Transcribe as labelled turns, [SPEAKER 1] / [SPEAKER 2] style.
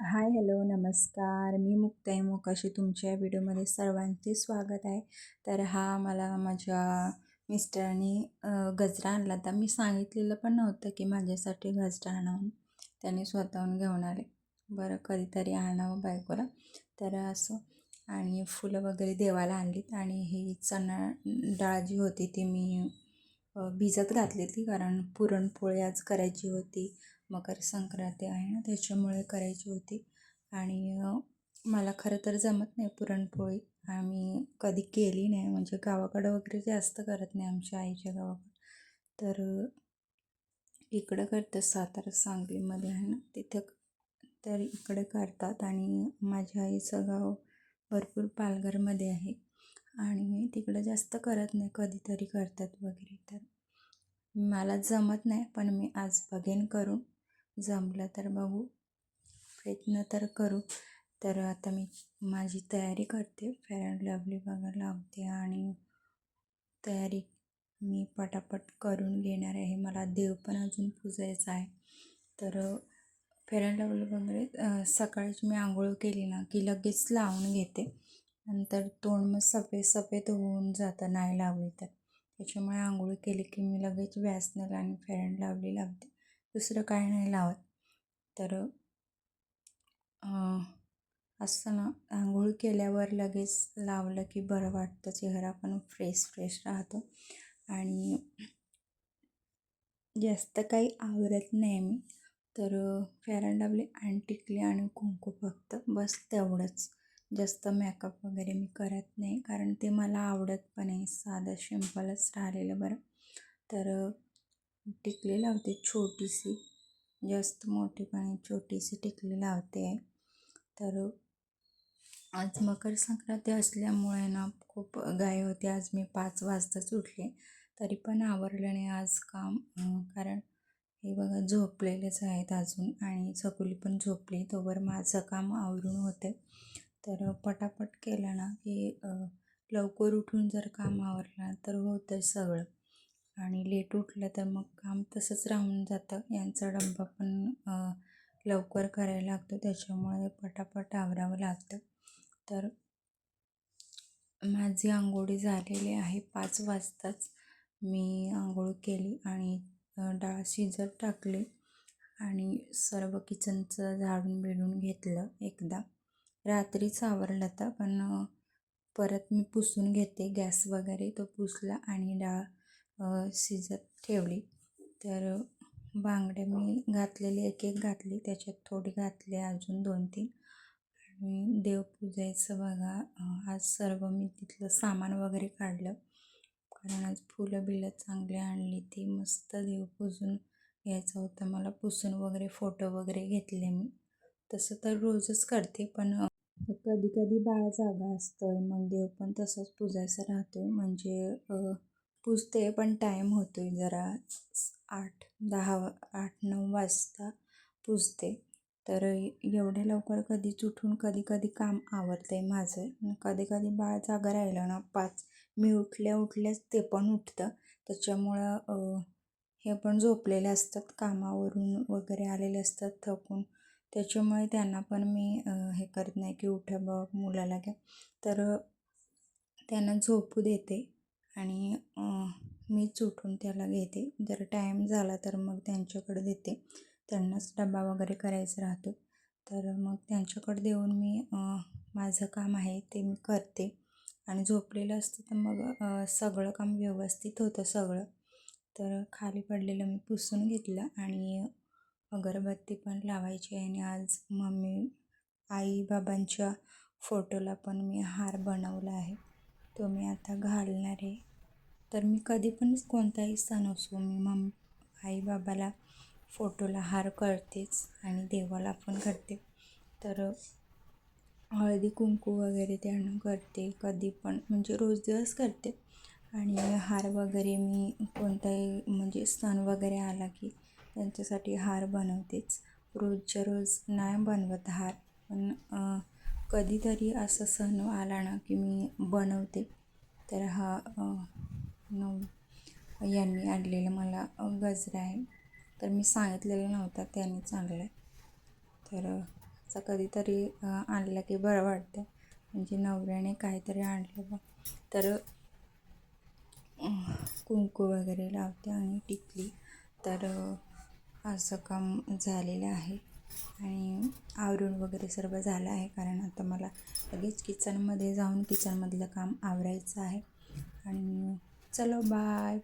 [SPEAKER 1] Hi hello नमस्कार. मी मुक्ताई मोकाशी तुमच्या व्हिडिओमध्ये सर्वांचे स्वागत आहे. तर मला माझ्या मिस्टरांनी गजरा आणला होता. मी सांगितलेलं पण नव्हतं की माझ्यासाठी गजरा आणावं. त्यांनी स्वतःहून घेऊन आले. बरं कधीतरी आणावं बायकोला. तर असं आणि फुलं वगैरे देवाला आणलीत आणि ही चणा डाळ जी होती ती मी भिजत घातली होती, कारण पुरणपोळी आज करायची होती. मकर संक्रांती आहे ना, त्याच्यामुळे करायची होती. आणि मला खरं तर जमत नाही पुरणपोळी. आम्ही कधी केली नाही, म्हणजे गावाकडं वगैरे जास्त करत नाही आमच्या आईच्या गावाकडं. तर इकडं करतात सातारा सांगलीमध्ये आहे ना तिथं. तर इकडे करतात आणि माझ्या आईचं गाव भरपूर पालघरमध्ये आहे आणि तिकडं जास्त करत नाही, कधीतरी करतात वगैरे. तर मला जमत नाही, पण मी आज बघेन करून. जमलं तर बघू, प्रयत्न तर करू. तर आता मी माझी तयारी करते, फेअर अँड लवली बघा लावते आणि तयारी मी पटापट करून घेणार आहे. मला देव पण अजून पूजायचा आहे. तर फेअर अँड लवली वगैरे सकाळीच मी आंघोळ केली ना की लगेच लावून घेते. नंतर तोंड मग सफेद होऊन जातं नाही लावली तर. त्याच्यामुळे आंघोळ केली की मी लगेच व्यासनेल आणि फेअर अँड लवली लावते, दुसरं काय नाही लावत. तर असं ना, आंघोळ केल्यावर लगेच लावलं की बरं वाटतं, चेहरा पण फ्रेश राहतो. आणि जास्त काही आवरत नाही मी. तर फेअर अँड लवली आणि टिकली आणि कुंकू फक्त, बस तेवढंच. जास्त मेकअप वगैरे मी करत नाही, कारण ते मला आवडत पण आहे. साधं सिंपलच राहिलेलं बरं. तर टिकली लावते छोटीशी, जास्त मोठी पण आहे, छोटीशी टिकली लावते आहे. तर आज मकर संक्रांती असल्यामुळे ना खूप घाई होती. आज मी 5 वाजताच उठले, तरी पण आवरलं नाही आज काम. कारण हे बघा झोपलेलेच आहेत अजून आणि चकुली पण झोपली, तोवर माझं काम आवरून होते. तर पटापट केलं ना की लवकर उठून जर काम आवरलं तर होतं सगळं. आणि लेट उठलं तर मग काम तसंच राहून जातं. यांचा डब्बा पण लवकर करायला लागतो, त्याच्यामुळे पटापट आवरावं लागतं. तर माझी आंघोळी झालेली आहे. 5 वाजताच मी आंघोळ केली आणि डाळ शिजत टाकली आणि सर्व किचनचं झाडून बिडून घेतलं एकदा. रात्रीच आवरलं होतं, पण परत मी पुसून घेते. गॅस वगैरे तो पुसला आणि डाळ शिजत ठेवली. तर बांगड्या मी घातलेली एक घातली, त्याच्यात थोडी घातली अजून 2-3. आणि देव पूजायचं बघा. आज सर्व मी तिथलं सामान वगैरे काढलं, कारण आज फुलं बिलं चांगली आणली, ती मस्त देव पूजून घ्यायचं होतं मला. पुसून वगैरे फोटो वगैरे घेतले मी. तसं तर रोजच करते, पण कधी कधी बाळ जागा असतं, मग देव पण तसंच पूजायचं राहतो. म्हणजे पूजते, पण टाईम होतो आहे जरा. 8-9 वाजता पूजते. तर एवढ्या लवकर कधीच उठून कधी काम आवरतं आहे माझं. कधी बाळ जागा राहिलं ना 5, मी उठल्याच ते पण उठतं. त्याच्यामुळं हे पण झोपलेले असतात, कामावरून वगैरे आलेले असतात थकून. त्याच्यामुळे त्यांना पण मी हे करत नाही की उठा बघ मुलाला घ्या. तर त्यांना झोपू देते आणि मीच उठून त्याला घेते. जर टाईम झाला तर मग त्यांच्याकडे देते, त्यांनाच डबा वगैरे करायचा राहतो. तर मग त्यांच्याकडे देऊन मी माझं काम आहे ते मी करते. आणि झोपलेलं असतं तर मग सगळं काम व्यवस्थित होतं सगळं. तर खाली पडलेलं मी पुसून घेतलं आणि अगरबत्ती पण लावायची आहे. आणि आज आई बाबांच्या फोटोला पण मी हार बनवला आहे, तो मी आता घालणार आहे. तर मी कधी पण कोणताही सण असो, मी आई बाबाला फोटोला हार करतेच आणि देवाला पण करते. तर हळदी कुंकू वगैरे त्यांना करते कधी पण, म्हणजे रोज दिवस करते. आणि हार वगैरे मी कोणताही म्हणजे सण वगैरे आला की त्यांच्यासाठी हार बनवतेच. रोजच्या रोज नाही बनवत हार, पण कधीतरी असं सण आला ना की मी बनवते. तर हा यांनी आणलेला मला गजरा आहे. तर मी सांगितलेलं नव्हता, त्यांनीच आणला आहे. तर कधीतरी आणलं की बरं वाटतं. म्हणजे नवऱ्याने काहीतरी आणलं तर कुंकू वगैरे लावते आणि टिकली. तर असं काम झालेलं आहे आणि आवरून वगैरे सर्व झालं आहे. कारण आता मला लगेच किचनमध्ये जाऊन किचनमधलं काम आवरायचं आहे. आणि चलो बाय.